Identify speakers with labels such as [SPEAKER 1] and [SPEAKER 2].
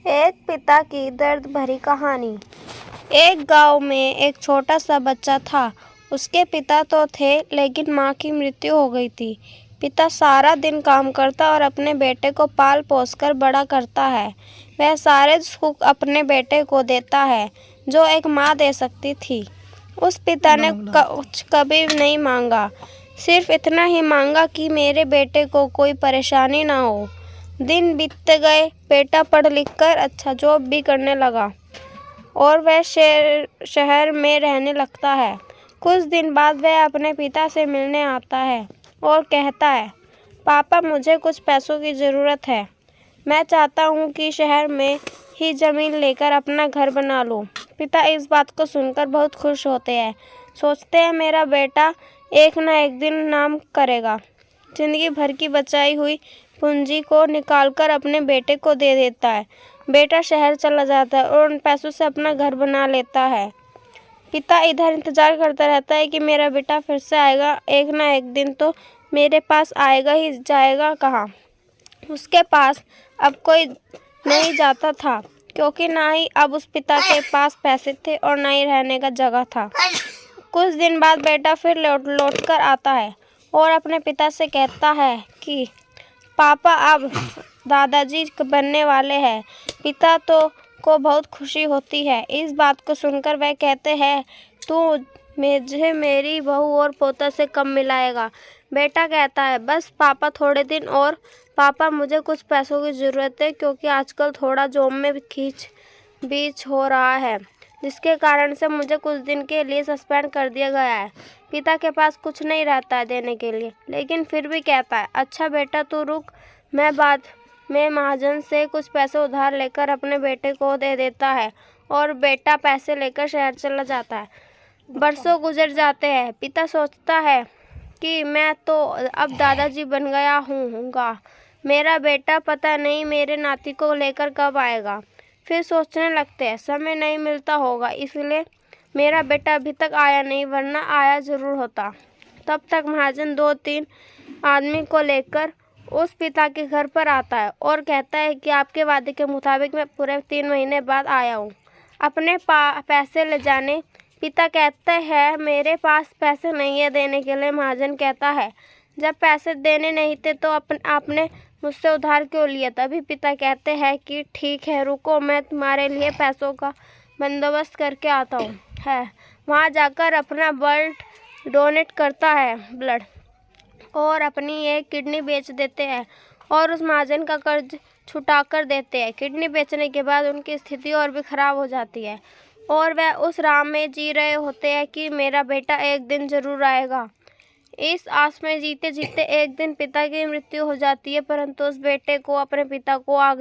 [SPEAKER 1] एक पिता की दर्द भरी कहानी। एक गांव में एक छोटा सा बच्चा था। उसके पिता तो थे, लेकिन माँ की मृत्यु हो गई थी। पिता सारा दिन काम करता और अपने बेटे को पाल पोस कर बड़ा करता है। वह सारे सुख अपने बेटे को देता है, जो एक माँ दे सकती थी। उस पिता ने कुछ कभी नहीं मांगा, सिर्फ इतना ही मांगा कि मेरे बेटे को कोई परेशानी ना हो। दिन बीतते गए, बेटा पढ़ लिख कर अच्छा जॉब भी करने लगा और वह शहर में रहने लगता है। कुछ दिन बाद वह अपने पिता से मिलने आता है और कहता है, पापा, मुझे कुछ पैसों की ज़रूरत है। मैं चाहता हूँ कि शहर में ही ज़मीन लेकर अपना घर बना लूँ। पिता इस बात को सुनकर बहुत खुश होते हैं। सोचते हैं मेरा बेटा एक न एक दिन नाम करेगा। जिंदगी भर की बचाई हुई पूंजी को निकालकर अपने बेटे को दे देता है। बेटा शहर चला जाता है और उन पैसों से अपना घर बना लेता है। पिता इधर इंतजार करता रहता है कि मेरा बेटा फिर से आएगा, एक ना एक दिन तो मेरे पास आएगा ही, जाएगा कहाँ। उसके पास अब कोई नहीं जाता था, क्योंकि ना ही अब उस पिता के पास पैसे थे और ना ही रहने का जगह था। कुछ दिन बाद बेटा फिर लौट कर आता है और अपने पिता से कहता है कि पापा अब दादाजी बनने वाले हैं। पिता को बहुत खुशी होती है। इस बात को सुनकर वह कहते हैं, तू मुझे मेरी बहू और पोता से कम मिलाएगा। बेटा कहता है, बस पापा थोड़े दिन और। पापा, मुझे कुछ पैसों की ज़रूरत है, क्योंकि आजकल थोड़ा जॉब में खींच बीच हो रहा है, जिसके कारण से मुझे कुछ दिन के लिए सस्पेंड कर दिया गया है। पिता के पास कुछ नहीं रहता है देने के लिए, लेकिन फिर भी कहता है, अच्छा बेटा तू रुक, मैं बाद में महाजन से कुछ पैसे उधार लेकर अपने बेटे को दे देता है। और बेटा पैसे लेकर शहर चला जाता है। बरसों गुजर जाते हैं। पिता सोचता है कि मैं तो अब दादाजी बन गया हूँगा। मेरा बेटा पता नहीं मेरे नाती को लेकर कब आएगा। फिर सोचने लगते हैं, समय नहीं मिलता होगा, इसलिए मेरा बेटा अभी तक आया नहीं, वरना आया ज़रूर होता। तब तक महाजन 2-3 आदमी को लेकर उस पिता के घर पर आता है और कहता है कि आपके वादे के मुताबिक मैं पूरे 3 महीने बाद आया हूँ अपने पैसे ले जाने। पिता कहते हैं, मेरे पास पैसे नहीं है देने के लिए। महाजन कहता है, जब पैसे देने नहीं थे तो आपने मुझसे उधार क्यों लिया? तभी पिता कहते हैं कि ठीक है, रुको, मैं तुम्हारे लिए पैसों का बंदोबस्त करके आता हूँ। वहाँ जाकर अपना ब्लड डोनेट करता है और अपनी एक किडनी बेच देते हैं और उस महाजन का कर्ज छुटा कर देते हैं। किडनी बेचने के बाद उनकी स्थिति और भी खराब हो जाती है और वह उस राह में जी रहे होते हैं कि मेरा बेटा एक दिन ज़रूर आएगा। इस आस में जीते जीते एक दिन पिता की मृत्यु हो जाती है, परंतु उस बेटे को अपने पिता को आग